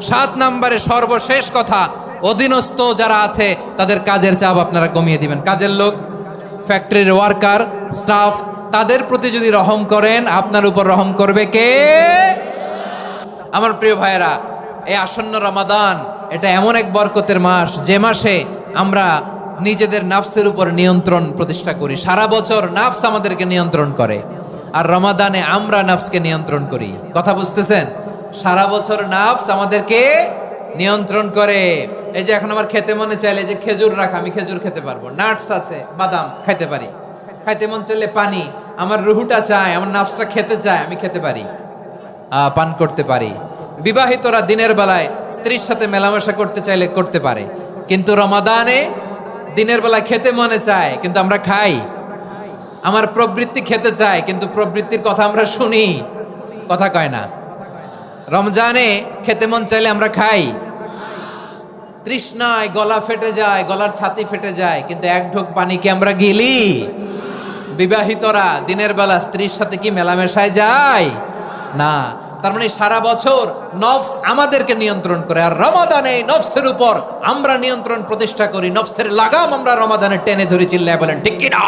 7 নম্বরে সর্বশেষ কথা, অধীনস্থ যারা আছে তাদের কাজের চাপ আপনারা কমিয়ে দিবেন। কাজের লোক, ফ্যাক্টরির ওয়ার্কার, স্টাফ, তাদের প্রতি যদি রহম করেন, আপনার উপর রহম করবে কে? আমার প্রিয় ভাইয়েরা, এই আসন্ন রমাদান এটা এমন এক বরকতের মাস যে মাসে আমরা নিজেদের নাফসের উপর নিয়ন্ত্রণ প্রতিষ্ঠা করি। সারা বছর নাফস আমাদেরকে নিয়ন্ত্রণ করে, আর রমাদানে আমরা নাফসকে নিয়ন্ত্রণ করি। কথা বুঝতেছেন? সারা বছর নাফস আমাদেরকে নিয়ন্ত্রণ করে। এই যে এখন আমার খেতে মনে চাইলে যে খেজুর রাখা, আমি খেজুর খেতে পারবো, নাটস আছে, বাদাম খাইতে পারি। খাইতে মন চাইলে পানি, আমার রুহুটা চায়, আমার নাফসটা খেতে চায়, আমি খেতে পারি, পান করতে পারি। বিবাহিতরা দিনের বেলায় স্ত্রীর সাথে মেলামেশা করতে চাইলে করতে পারে, কিন্তু রমাদানে দিনের বেলায় খেতে মনে চায় কিন্তু আমরা খাই। আমার প্রবৃত্তি খেতে চায় কিন্তু প্রবৃত্তির কথা আমরা শুনি, কথা কয় না। রমজানে খেতে মন চাইলে আমরা খাই, তৃষ্ণায় গলা ফেটে যায়, গলার ছাতি ফেটে যায়, কিন্তু এক ঢোক পানি কি আমরা গিলি? বিবাহিতরা দিনের বেলা স্ত্রীর সাথে কি মেলামেশায় যায় না। তার মানে সারা বছর নফস আমাদেরকে নিয়ন্ত্রণ করে, আর রমাদানে নফসের উপর আমরা নিয়ন্ত্রণ প্রতিষ্ঠা করি। নফসের লাগাম আমরা রমাদানে টেনে ধরে, চিল্লায় বলেন ঠিক কি না?